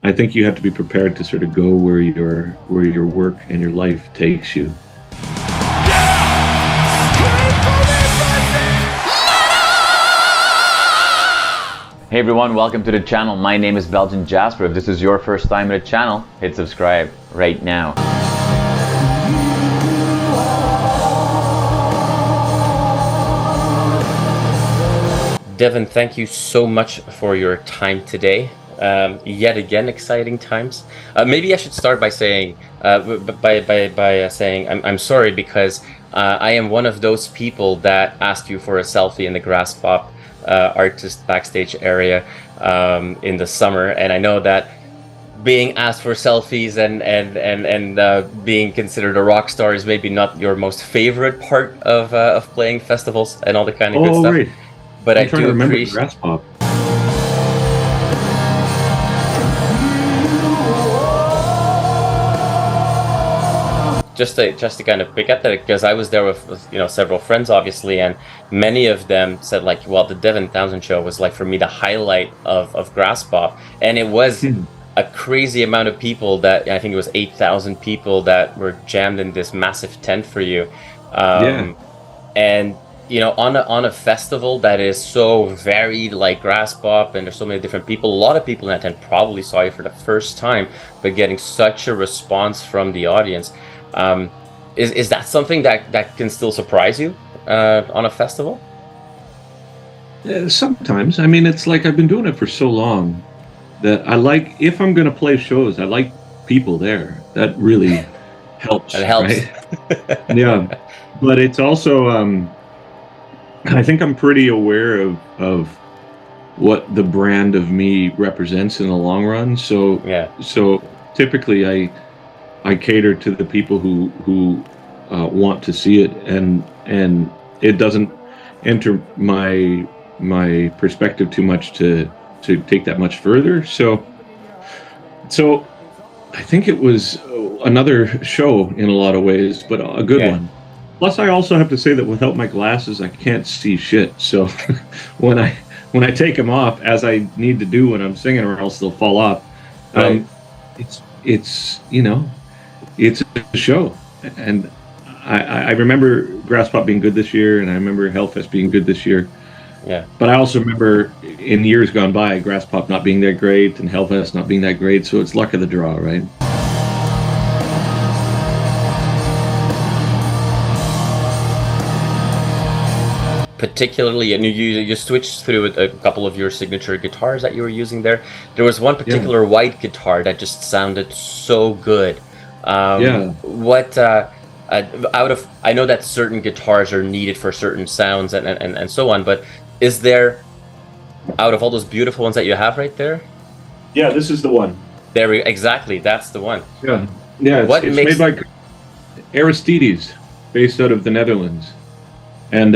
I think you have to be prepared to sort of go where your work and your life takes you. Hey everyone, welcome to the channel. My name is Belgian Jasper. If this is your first time in the channel, hit subscribe right now. Devin, thank you so much for your time today. Yet again, exciting times. Maybe I should start by saying, saying I'm sorry because I am one of those people that asked you for a selfie in the Graspop artist backstage area in the summer, and I know that being asked for selfies and being considered a rock star is maybe not your most favorite part of playing festivals and all the kind of good stuff. Right. But I'm I trying do to remember appreciate. Graspop. Just to kind of pick at that, because I was there with several friends obviously, and many of them said like, well, the Devin Townsend show was like for me the highlight of Graspop, and it was a crazy amount of people. That I think it was 8,000 people that were jammed in this massive tent for you. And on a festival that is so varied like Graspop, and there's so many different people, a lot of people in that tent probably saw you for the first time, but getting such a response from the audience. Is that something that can still surprise you on a festival? Sometimes. I mean, it's like I've been doing it for so long that I like, if I'm going to play shows, I like people there. That really helps. It helps. Right? Yeah. But it's also, I think I'm pretty aware of what the brand of me represents in the long run. So, So typically I cater to the people who want to see it, and it doesn't enter my perspective too much to take that much further. So I think it was another show in a lot of ways, but a good one. Plus, I also have to say that without my glasses, I can't see shit. So when I take them off, as I need to do when I'm singing, or else they'll fall off. It's it's a show, and I remember Graspop being good this year, and I remember Hellfest being good this year. Yeah. But I also remember in years gone by, Graspop not being that great and Hellfest not being that great. So it's luck of the draw, right? Particularly, and you switched through a couple of your signature guitars that you were using there. There was one particular white guitar that just sounded so good. What I know that certain guitars are needed for certain sounds and so on, but is there, out of all those beautiful ones that you have right there? Yeah, this is the one. Exactly, that's the one. Yeah, it's made by Aristides, based out of the Netherlands, and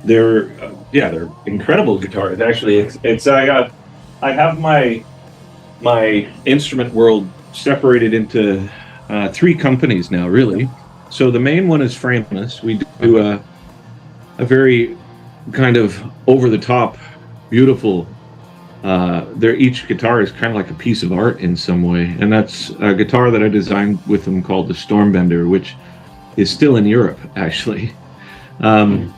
they're incredible guitars. Actually, it's I have my instrument world separated into 3 companies now, really. So the main one is Frameless. We do a very kind of over-the-top, beautiful. Each guitar is kind of like a piece of art in some way, and that's a guitar that I designed with them called the Stormbender, which is still in Europe, actually. I'm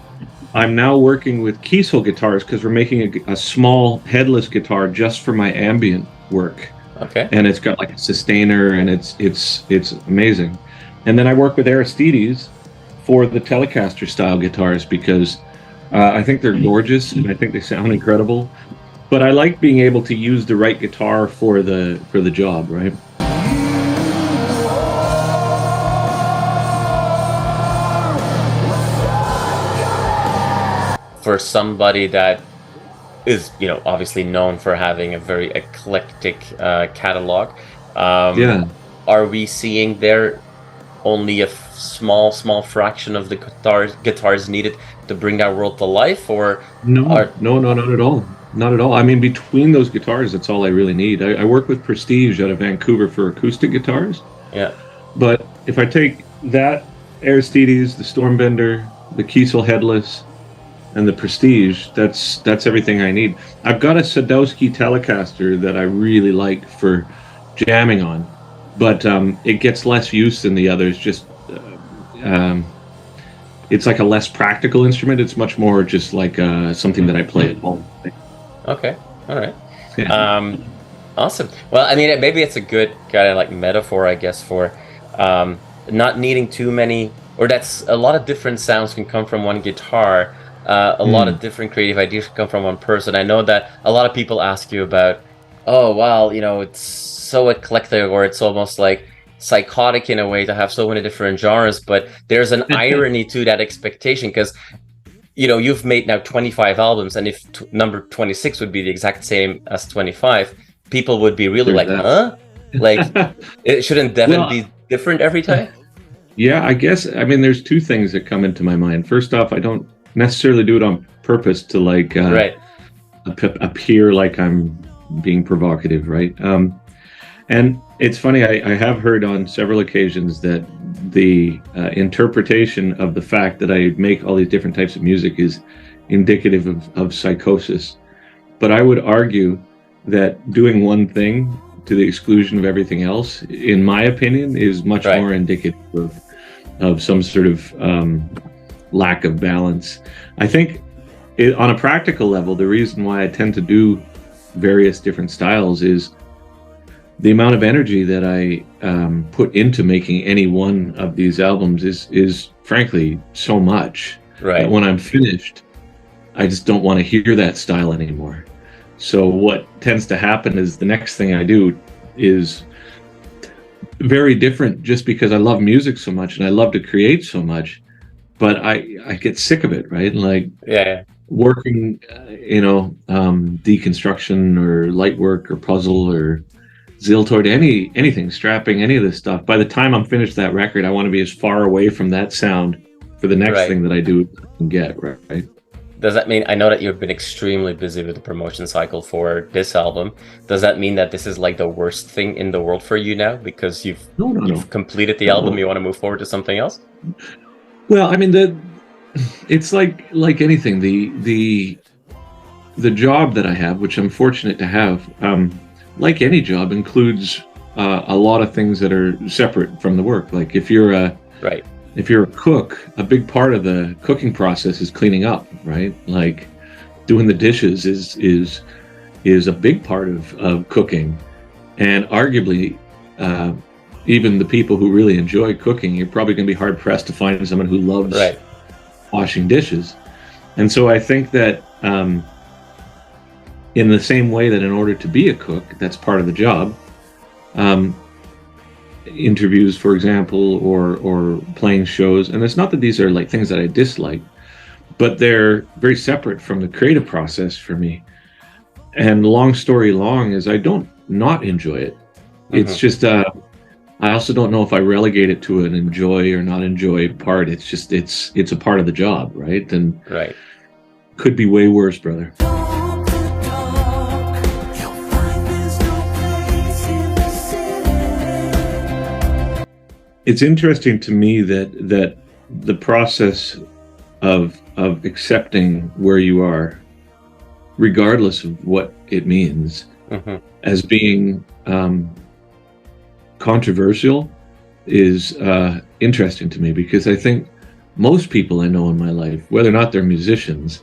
now working with Kiesel guitars because we're making a small headless guitar just for my ambient work. Okay. And it's got like a sustainer, and it's amazing. And then I work with Aristides for the Telecaster style guitars because I think they're gorgeous and I think they sound incredible. But I like being able to use the right guitar for the job, right? For somebody that is, obviously known for having a very eclectic catalog, are we seeing there only a small fraction of the guitars needed to bring that world to life, or no, not at all. Not at all. I mean, between those guitars, that's all I really need. I work with Prestige out of Vancouver for acoustic guitars. Yeah. But if I take that Aristides, the Stormbender, the Kiesel Headless, and the prestige, that's everything I need. I've got a Sadowski Telecaster that I really like for jamming on, but it gets less use than the others. Just it's like a less practical instrument. It's much more just like something that I play at home. Okay, all right. Yeah. Awesome. Well, I mean, maybe it's a good kind of like metaphor, I guess, for not needing too many, or that's a lot of different sounds can come from one guitar. A lot of different creative ideas can come from one person. I know that a lot of people ask you about, oh, well, you know, it's so eclectic, or it's almost like psychotic in a way to have so many different genres, but there's an irony to that expectation, because you know, you've made now 25 albums, and if number 26 would be the exact same as 25, people would be really like, huh? Like, it shouldn't Devin be different every time? Yeah, I guess. I mean, there's two things that come into my mind. First off, I don't necessarily do it on purpose to like appear like I'm being provocative, right? And it's funny, I have heard on several occasions that the interpretation of the fact that I make all these different types of music is indicative of psychosis. But I would argue that doing one thing to the exclusion of everything else, in my opinion, is much more indicative of some sort of lack of balance. I think on a practical level, the reason why I tend to do various different styles is the amount of energy that I put into making any one of these albums is frankly so much that when I'm finished, I just don't want to hear that style anymore. So what tends to happen is the next thing I do is very different, just because I love music so much and I love to create so much, but I get sick of it, right? Like working, deconstruction or Lightwork or puzzle or Ziltoid, anything, strapping, any of this stuff. By the time I'm finished that record, I want to be as far away from that sound for the next thing that I do and get, right? Does that mean, I know that you've been extremely busy with the promotion cycle for this album. Does that mean that this is like the worst thing in the world for you now, because you've completed the album, you want to move forward to something else? Well, I mean, it's like anything. The job that I have, which I'm fortunate to have, like any job, includes a lot of things that are separate from the work. Like if you're a cook, a big part of the cooking process is cleaning up, right? Like doing the dishes is a big part of cooking. And arguably, even the people who really enjoy cooking, you're probably going to be hard pressed to find someone who loves washing dishes. And so I think that in the same way that in order to be a cook, that's part of the job, interviews, for example, or playing shows, and it's not that these are like things that I dislike, but they're very separate from the creative process for me. And long story long is I don't not enjoy it. It's just I also don't know if I relegate it to an enjoy or not enjoy part. It's just it's a part of the job, right? And could be way worse, brother. It's interesting to me that the process of accepting where you are, regardless of what it means, as being controversial, is interesting to me, because I think most people I know in my life, whether or not they're musicians,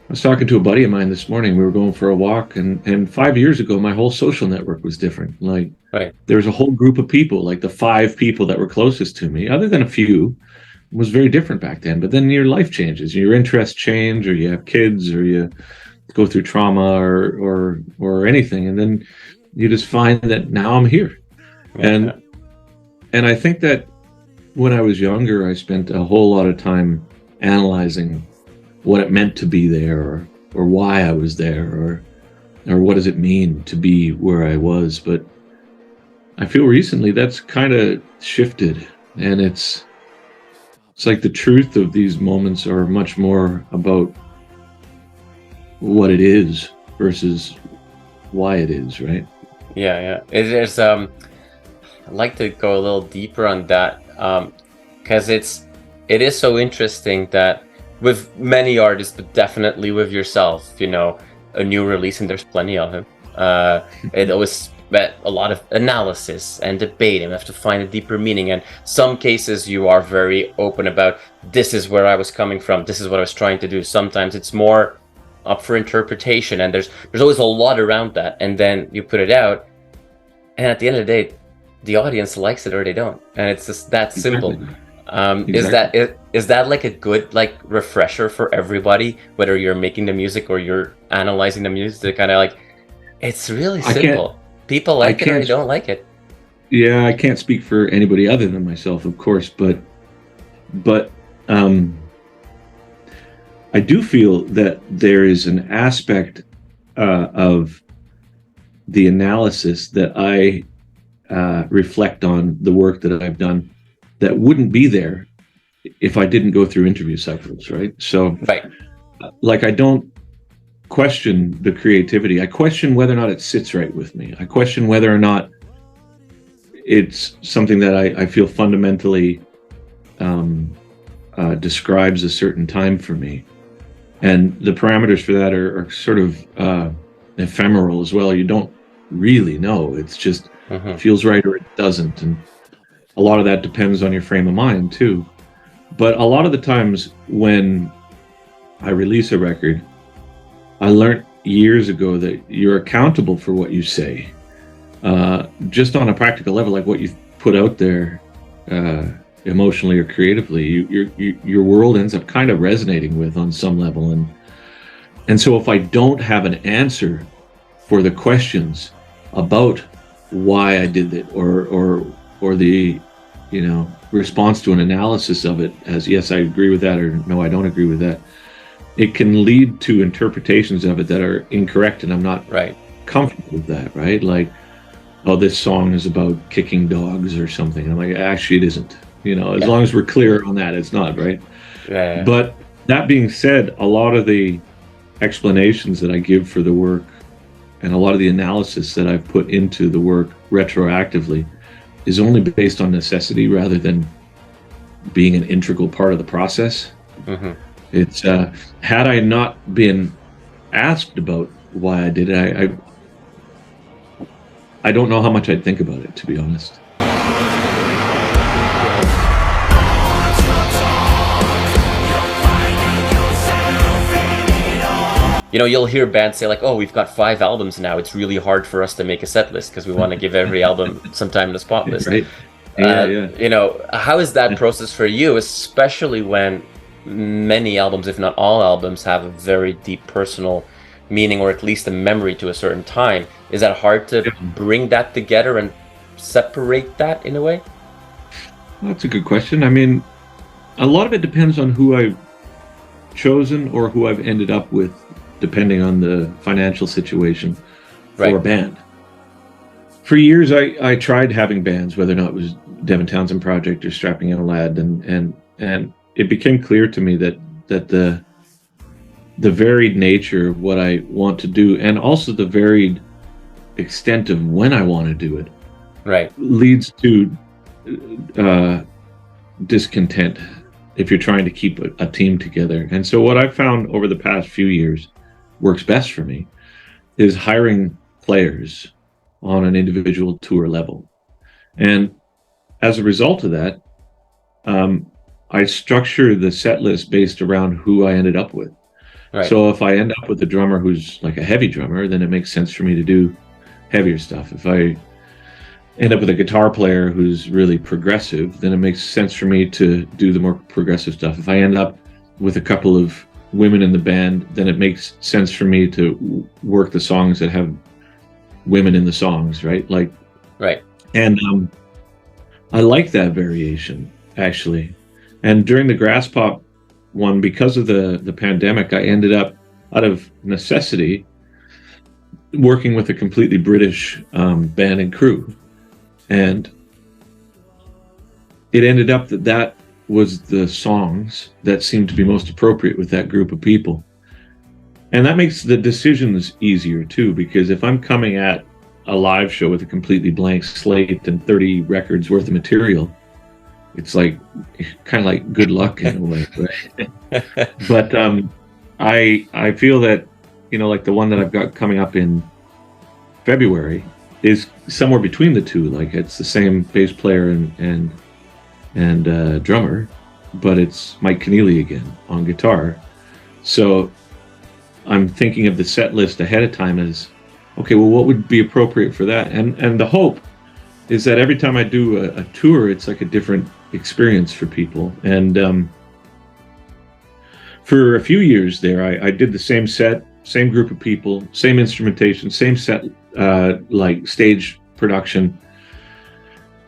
I was talking to a buddy of mine this morning. We were going for a walk, and 5 years ago, my whole social network was different. Like, there was a whole group of people, like the 5 people that were closest to me, other than a few, was very different back then. But then your life changes, your interests change, or you have kids, or you go through trauma, or anything, and then you just find that now I'm here. And I think that when I was younger, I spent a whole lot of time analyzing what it meant to be there, or why I was there, or what does it mean to be where I was. But I feel recently that's kind of shifted, and it's like the truth of these moments are much more about what it is versus why it is, right? Yeah. It is. I'd like to go a little deeper on that, because it is so interesting that with many artists, but definitely with yourself, you know, a new release, and there's plenty of them. It always met a lot of analysis and debate, and we have to find a deeper meaning. And some cases you are very open about, this is where I was coming from, this is what I was trying to do. Sometimes it's more up for interpretation, and there's always a lot around that. And then you put it out, and at the end of the day, the audience likes it or they don't, and it's just that simple. Exactly. Is that like a good like refresher for everybody, whether you're making the music or you're analyzing the music, to kind of like, it's really simple. People like it or they don't like it. Yeah, I can't speak for anybody other than myself, of course, but I do feel that there is an aspect of the analysis that I reflect on the work that I've done that wouldn't be there if I didn't go through interview cycles, right? So, like, I don't question the creativity. I question whether or not it sits right with me. I question whether or not it's something that I feel fundamentally describes a certain time for me. And the parameters for that are sort of ephemeral as well. You don't really know. It's just it feels right or it doesn't. And a lot of that depends on your frame of mind too. But a lot of the times when I release a record, I learned years ago that you're accountable for what you say. Just on a practical level, like what you put out there emotionally or creatively, your world ends up kind of resonating with on some level. And so if I don't have an answer for the questions about why I did it, or the, you know, response to an analysis of it as yes, I agree with that, or no, I don't agree with that, it can lead to interpretations of it that are incorrect, and I'm not comfortable with that, right? Like, oh, this song is about kicking dogs or something. And I'm like, actually, it isn't. You know, as long as we're clear on that, it's not, right? Yeah. But that being said, a lot of the explanations that I give for the work and a lot of the analysis that I've put into the work retroactively is only based on necessity rather than being an integral part of the process. It's had I not been asked about why I did it, I don't know how much I'd think about it, to be honest. You know, you'll hear bands say like, oh, we've got 5 albums now, it's really hard for us to make a set list because we want to give every album some time in the spot list. Right. You know, how is that process for you, especially when many albums, if not all albums, have a very deep personal meaning, or at least a memory to a certain time? Is that hard to bring that together and separate that in a way? Well, that's a good question. I mean, a lot of it depends on who I've chosen or who I've ended up with, depending on the financial situation for a band. For years, I tried having bands, whether or not it was Devin Townsend Project or Strapping Young Lad, and it became clear to me that the varied nature of what I want to do, and also the varied extent of when I want to do it, leads to discontent if you're trying to keep a team together. And so what I've found over the past few years works best for me is hiring players on an individual tour level. And as a result of that, I structure the set list based around who I ended up with. So if I end up with a drummer who's like a heavy drummer, then it makes sense for me to do heavier stuff. If I end up with a guitar player who's really progressive, then it makes sense for me to do the more progressive stuff. If I end up with a couple of women in the band, then it makes sense for me to work the songs that have women in the songs, right? Like, and I like that variation, actually. And during the Graspop one, because of the pandemic, I ended up, out of necessity, working with a completely British band and crew. And it ended up that was the songs that seemed to be most appropriate with that group of people. And that makes the decisions easier too, because if I'm coming at a live show with a completely blank slate and 30 records worth of material, it's like kind of like good luck in a way, right? But I feel that, you know, like the one that I've got coming up in February is somewhere between the two. Like it's the same bass player and drummer, but it's Mike Keneally again on guitar. So I'm thinking of the set list ahead of time as, okay, well, what would be appropriate for that? And the hope is that every time I do a tour, it's like a different experience for people. And for a few years there, I did the same set, same group of people, same instrumentation, same set, like stage production.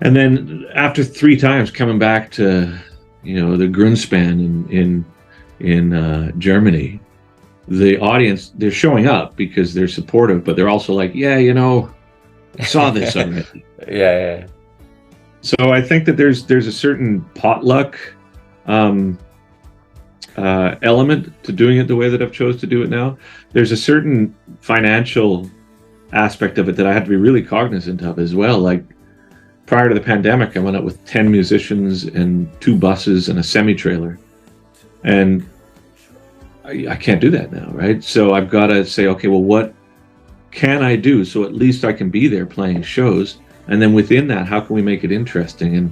And then after 3 times coming back to, you know, the Grundspan in Germany, the audience, they're showing up because they're supportive, but they're also like, yeah, you know, I saw this already. Yeah. So I think that there's a certain potluck element to doing it the way that I've chose to do it now. There's a certain financial aspect of it that I had to be really cognizant of as well. Like prior to the pandemic, I went out with 10 musicians and 2 buses and a semi-trailer. And I can't do that now, right? So I've got to say, okay, well, what can I do? So at least I can be there playing shows. And then within that, how can we make it interesting? And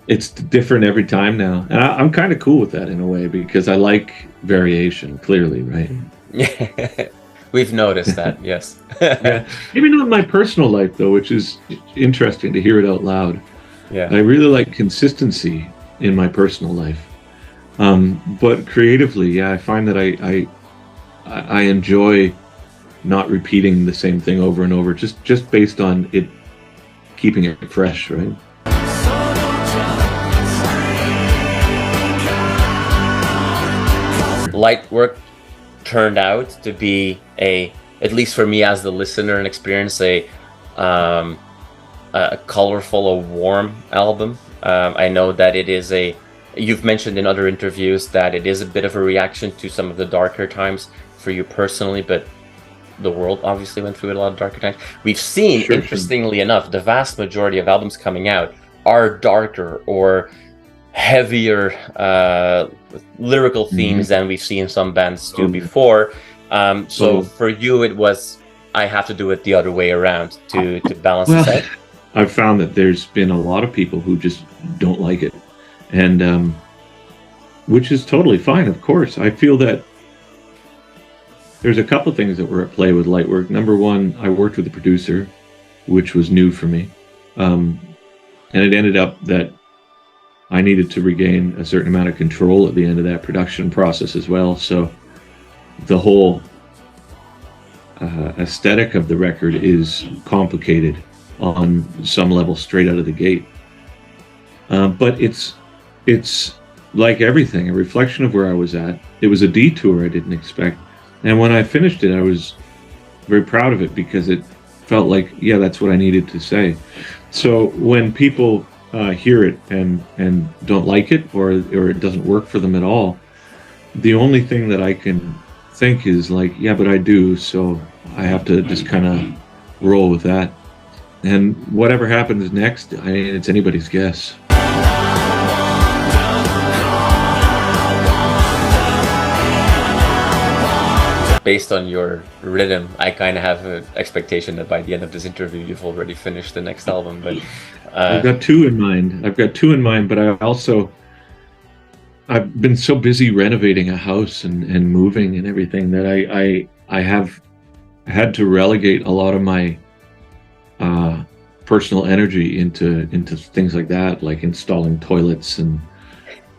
it's different every time now. And I'm kind of cool with that in a way, because I like variation, clearly, right? Yeah. We've noticed that, yes. Yeah. Maybe not in my personal life, though, which is interesting to hear it out loud. Yeah. I really like consistency in my personal life. But creatively, yeah, I find that I enjoy not repeating the same thing over and over, just based on it keeping it fresh, right? Lightwork turned out to be at least for me as the listener and experience, a colorful, a warm album. I know that it is you've mentioned in other interviews that it is a bit of a reaction to some of the darker times for you personally, but the world obviously went through a lot of darker times. We've seen, Sure. interestingly enough, the vast majority of albums coming out are darker or heavier lyrical themes than we've seen some bands do before. So for you, it was, I have to do it the other way around to balance this out. I've found that there's been a lot of people who just don't like it, and which is totally fine, of course. I feel that there's a couple of things that were at play with Lightwork. Number one, I worked with a producer, which was new for me, and it ended up that I needed to regain a certain amount of control at the end of that production process as well. So the whole aesthetic of the record is complicated on some level straight out of the gate. But it's like everything, a reflection of where I was at. It was a detour I didn't expect. And when I finished it, I was very proud of it, because it felt like, yeah, that's what I needed to say. So when people hear it and don't like it, or it doesn't work for them at all, the only thing that I can think is like, yeah, but I do, so I have to just kind of roll with that. And whatever happens next, I mean, it's anybody's guess. Based on your rhythm, I kind of have an expectation that by the end of this interview, you've already finished the next album. But I've got two in mind. But I've been so busy renovating a house and moving and everything that I have had to relegate a lot of my personal energy into things like that, like installing toilets and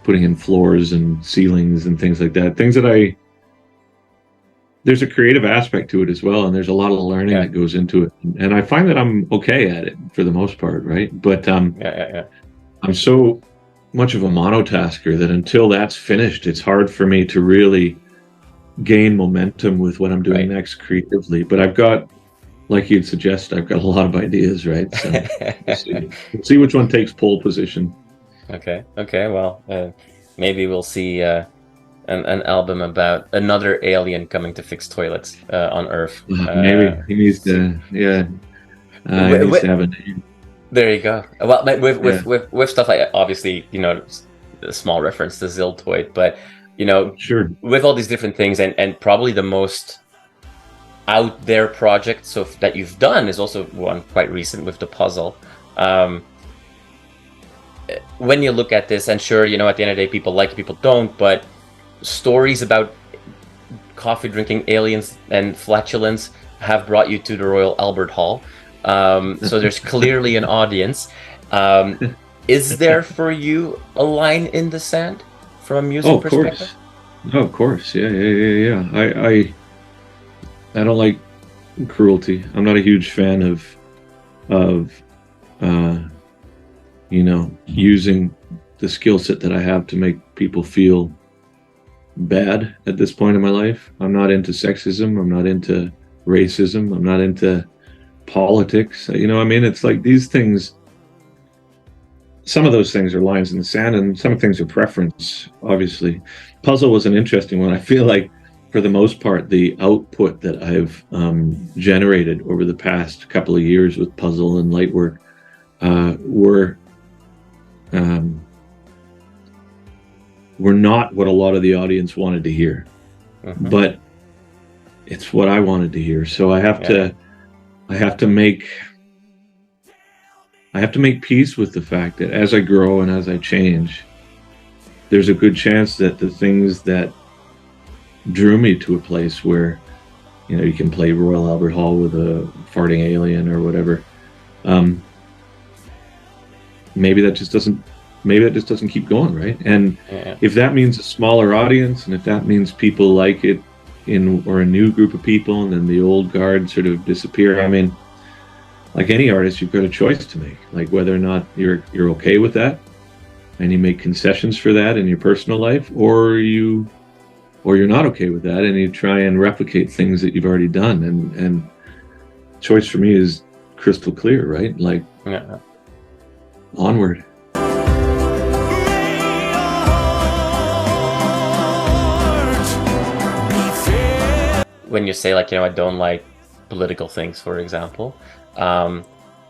putting in floors and ceilings and things like that. Things that there's a creative aspect to it as well, and there's a lot of learning that goes into it. And I find that I'm okay at it for the most part, right? But I'm so much of a monotasker that until that's finished, it's hard for me to really gain momentum with what I'm doing next creatively. But I've got, like you'd suggest, I've got a lot of ideas, right? So we'll see which one takes pole position. Okay. Well, maybe we'll see an album about another alien coming to fix toilets on Earth. Maybe he needs to, he needs to have a name. There you go. Well, with stuff like, obviously, a small reference to Ziltoid, but Sure. with all these different things, and probably the most out there project that you've done is also one quite recent with the puzzle. When you look at this, and sure, at the end of the day, people like it, people don't, but stories about coffee drinking aliens and flatulence have brought you to the Royal Albert Hall. So there's clearly an audience. Is there for you a line in the sand from a music perspective? Of course. Yeah. I don't like cruelty. I'm not a huge fan of using the skill set that I have to make people feel bad at this point in my life. I'm not into sexism. I'm not into racism. I'm not into politics. It's like these things, some of those things are lines in the sand, and some things are preference, obviously. Puzzle was an interesting one. I feel like, for the most part, the output that I've generated over the past couple of years with Puzzle and Lightwork were not what a lot of the audience wanted to hear, but it's what I wanted to hear. So I have to make peace with the fact that as I grow and as I change, there's a good chance that the things that drew me to a place where you can play Royal Albert Hall with a farting alien or whatever, maybe that just doesn't keep going, right? And if that means a smaller audience, and if that means people like it or a new group of people, and then the old guard sort of disappear, like any artist, you've got a choice to make, like whether or not you're okay with that, and you make concessions for that in your personal life, or you're not okay with that, and you try and replicate things that you've already done. And choice for me is crystal clear, right? Like, onward. When you say, like, I don't like political things, for example,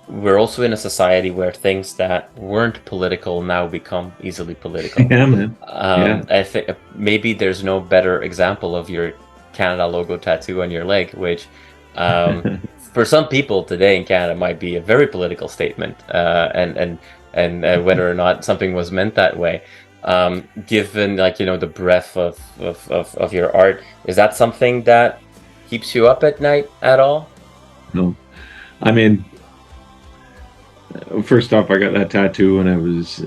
we're also in a society where things that weren't political now become easily political. Yeah, man. I think maybe there's no better example of your Canada logo tattoo on your leg, which for some people today in Canada might be a very political statement, and whether or not something was meant that way. Given, like, the breadth of your art, is that something that keeps you up at night at all? No. First off, I got that tattoo when I was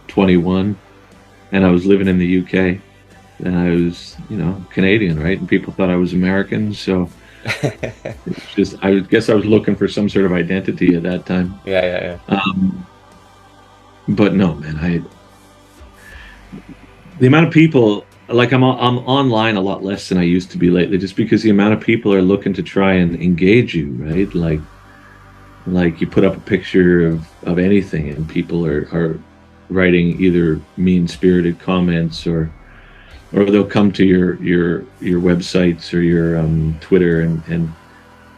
21, and I was living in the UK, and I was, Canadian, right? And people thought I was American, so it's just, I guess I was looking for some sort of identity at that time. Yeah. But no, man, the amount of people, like, I'm online a lot less than I used to be lately, just because the amount of people are looking to try and engage you, right? Like you put up a picture of anything, and people are writing either mean-spirited comments, or they'll come to your websites or your Twitter and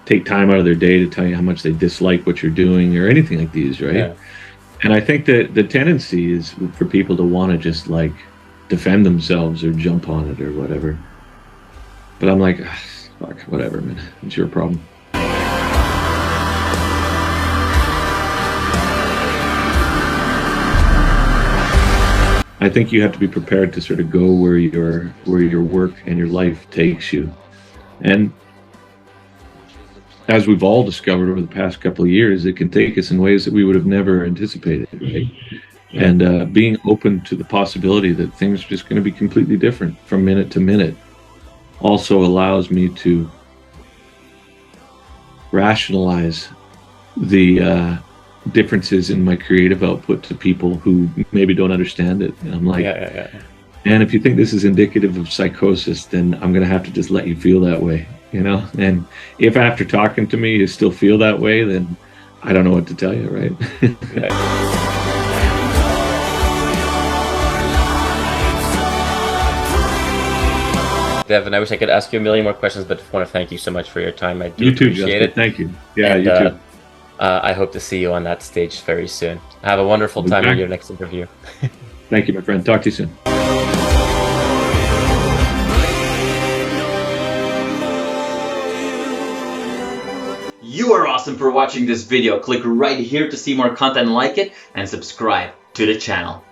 take time out of their day to tell you how much they dislike what you're doing, or anything like these, right? Yeah. And I think that the tendency is for people to want to just, like, defend themselves or jump on it or whatever. But I'm like, fuck, whatever, man. It's your problem. I think you have to be prepared to sort of go where your work and your life takes you. And as we've all discovered over the past couple of years, it can take us in ways that we would have never anticipated, right? And being open to the possibility that things are just going to be completely different from minute to minute also allows me to rationalize the differences in my creative output to people who maybe don't understand it. And I'm like, and if you think this is indicative of psychosis, then I'm going to have to just let you feel that way, And if after talking to me you still feel that way, then I don't know what to tell you, right? Devin, I wish I could ask you a million more questions, but I want to thank you so much for your time. I do appreciate it. Thank you. Yeah, and, you too. I hope to see you on that stage very soon. Have a wonderful time in your next interview. Thank you, my friend. Talk to you soon. You are awesome for watching this video. Click right here to see more content like it and subscribe to the channel.